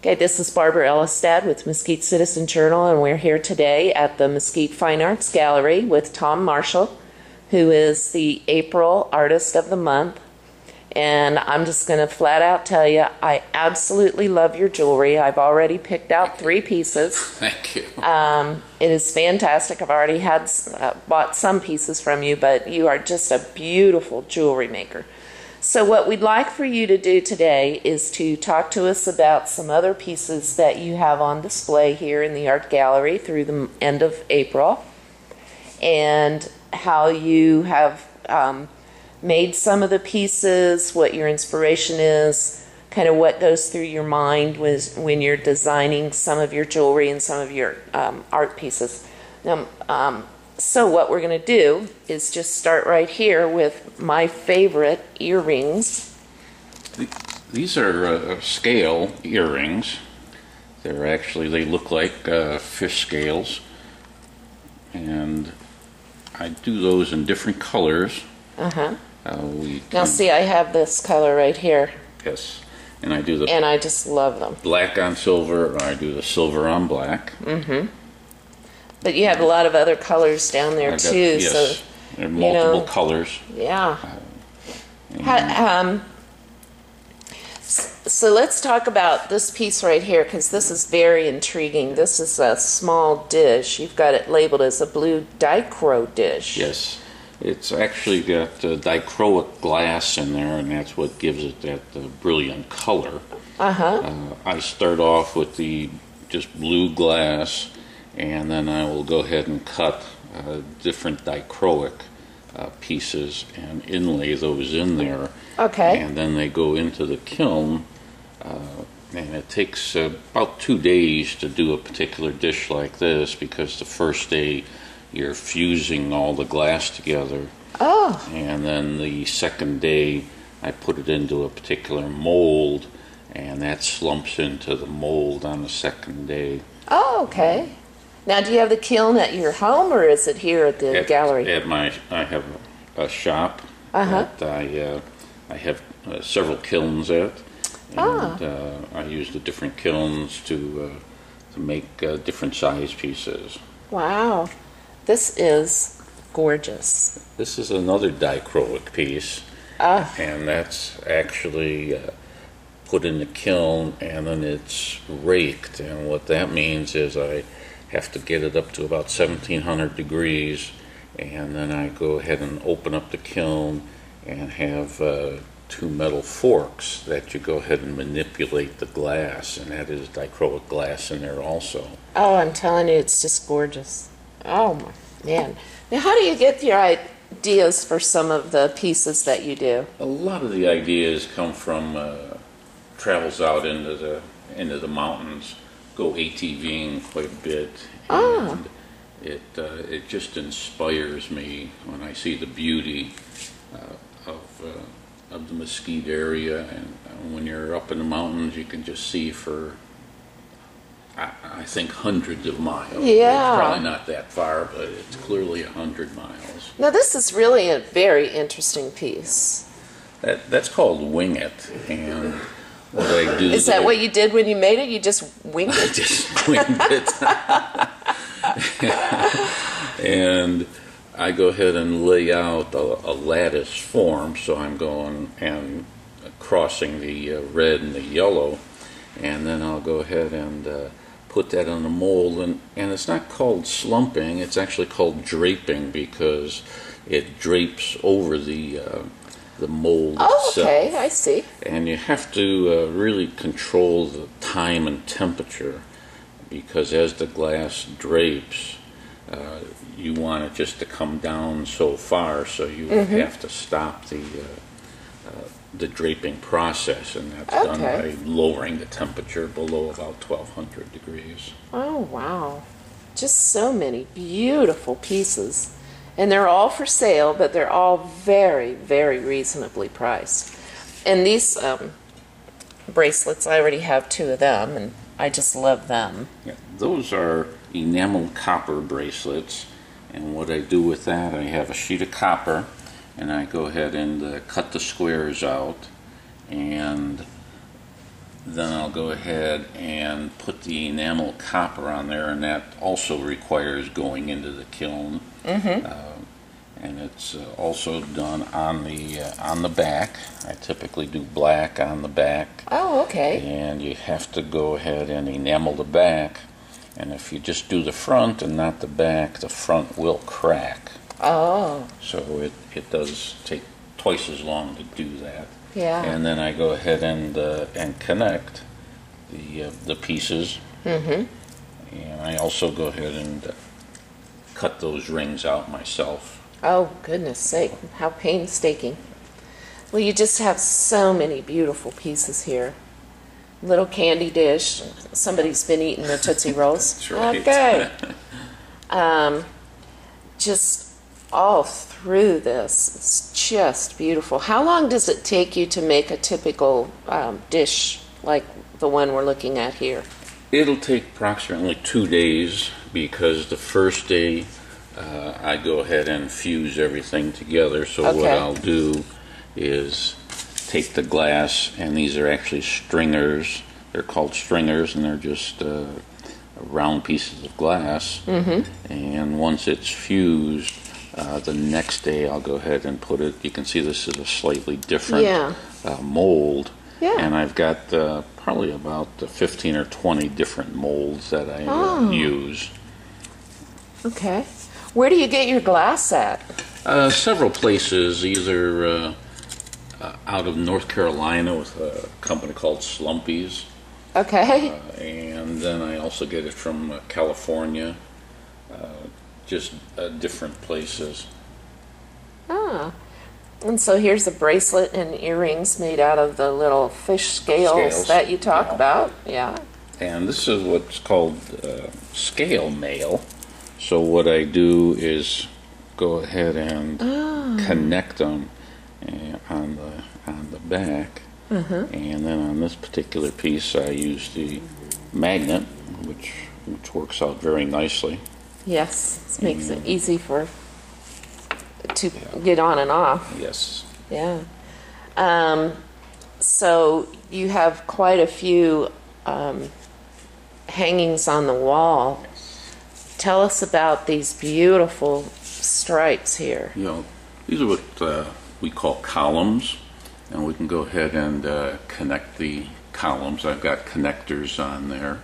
Okay, this is Barbara Elistad with Mesquite Citizen Journal, and we're here today at the Mesquite Fine Arts Gallery with Tom Marshall, who is the April Artist of the Month. And I'm just going to flat out tell you, I absolutely love your jewelry. I've already picked out 3 pieces. Thank you. It is fantastic. I've already had bought some pieces from you, but you are just a beautiful jewelry maker. So what we'd like for you to do today is to talk to us about some other pieces that you have on display here in the art gallery through the end of April, and how you have made some of the pieces, what your inspiration is, kind of what goes through your mind when you're designing some of your jewelry and some of your art pieces. Now, so what we're going to do is just start right here with my favorite earrings. These are scale earrings. They look like fish scales, and I do those in different colors. Now see, I have this color right here. Yes, and I do and I just love them. Black on silver, or I do the silver on black. But you have a lot of other colors down there too. Yes, so there are multiple colors. Yeah. So let's talk about this piece right here, because this is very intriguing. This is a small dish. You've got it labeled as a blue dichro dish. Yes, it's actually got dichroic glass in there, and that's what gives it that brilliant color. I start off with the just blue glass, and then I will go ahead and cut different dichroic pieces and inlay those in there. Okay. And then they go into the kiln, and it takes about 2 days to do a particular dish like this, because the first day you're fusing all the glass together. Oh. And then the second day I put it into a particular mold, and that slumps into the mold on the second day. Oh, okay. Now, do you have the kiln at your home, or is it here at the gallery? I have a shop that I have several kilns at, and I use the different kilns to make different size pieces. Wow, this is gorgeous. This is another dichroic piece, and that's actually put in the kiln, and then it's raked, and what that means is I have to get it up to about 1700 degrees, and then I go ahead and open up the kiln and have 2 metal forks that you go ahead and manipulate the glass, and that is dichroic glass in there also. Oh, I'm telling you, it's just gorgeous. Oh my man. Now, how do you get your ideas for some of the pieces that you do? A lot of the ideas come from travels out into the mountains. Go ATVing quite a bit, and it just inspires me when I see the beauty of the Mesquite area, and when you're up in the mountains, you can just see for I think hundreds of miles. Yeah, it's probably not that far, but it's clearly 100 miles. Now, this is really a very interesting piece. That's called Wing It, and what I do is that what you did when you made it? You just winged it? I just winged it. And I go ahead and lay out a lattice form, so I'm going and crossing the red and the yellow, and then I'll go ahead and put that on the mold, and it's not called slumping, it's actually called draping, because it drapes over the mold itself. Okay, I see. And you have to really control the time and temperature, because as the glass drapes, you want it just to come down so far, so you have to stop the draping process, and that's done by lowering the temperature below about 1200 degrees. Oh, wow. Just so many beautiful pieces. And they're all for sale, but they're all very, very reasonably priced. And these bracelets, I already have 2 of them, and I just love them. Yeah, those are enamel copper bracelets, and what I do with that, I have a sheet of copper, and I go ahead and cut the squares out, and then I'll go ahead and put the enamel copper on there, and that also requires going into the kiln. And it's also done on the back. I typically do black on the back. Oh, okay. And you have to go ahead and enamel the back. And if you just do the front and not the back, the front will crack. Oh. So it does take twice as long to do that. Yeah. And then I go ahead and connect the pieces. And I also go ahead and cut those rings out myself. Oh, goodness sake, how painstaking. Well, you just have so many beautiful pieces here. Little candy dish. Somebody's been eating the Tootsie Rolls. That's right. Okay. Just all through this, it's just beautiful. How long does it take you to make a typical dish like the one we're looking at here? It'll take approximately 2 days, because the first day I go ahead and fuse everything together. So what I'll do is take the glass, and these are actually stringers. They're called stringers, and they're just round pieces of glass. And once it's fused, the next day I'll go ahead and put it. You can see this is a slightly different mold. And I've got probably about 15 or 20 different molds that I use. Okay. Where do you get your glass at? Several places, either out of North Carolina with a company called Slumpy's. Okay. And then I also get it from California, just different places. And so here's a bracelet and earrings made out of the little fish scales that you talk about. Yeah. And this is what's called scale mail. So what I do is go ahead and connect them on the back, and then on this particular piece I use the magnet, which works out very nicely. Yes, this makes it easy to get on and off. Yes. Yeah. So you have quite a few hangings on the wall. Tell us about these beautiful stripes here. These are what we call columns, and we can go ahead and connect the columns. I've got connectors on there.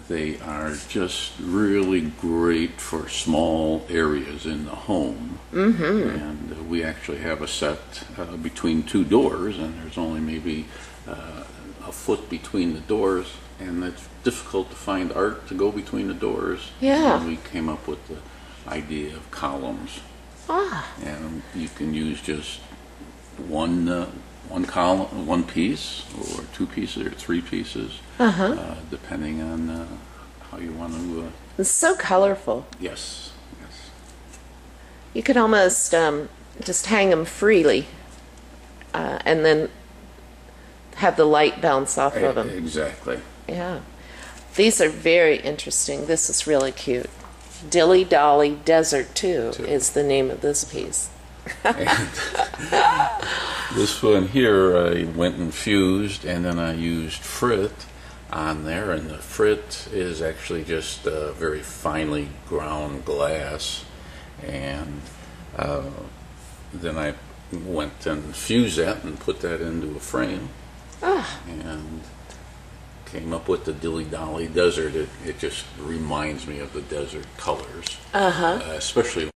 They are just really great for small areas in the home. And we actually have a set between two doors, and there's only maybe a foot between the doors, and it's difficult to find art to go between the doors. Yeah. And we came up with the idea of columns. And you can use just one column, one piece, or two pieces, or three pieces, depending on how you want to. It's so colorful. Yes. You could almost just hang them freely, and then have the light bounce off of them. Exactly. Yeah. These are very interesting. This is really cute. Dilly Dolly Desert 2 is the name of this piece. This one here I went and fused, and then I used frit on there, and the frit is actually just very finely ground glass, and then I went and fused that and put that into a frame, and came up with the Dilly Dolly Desert. It just reminds me of the desert colors, especially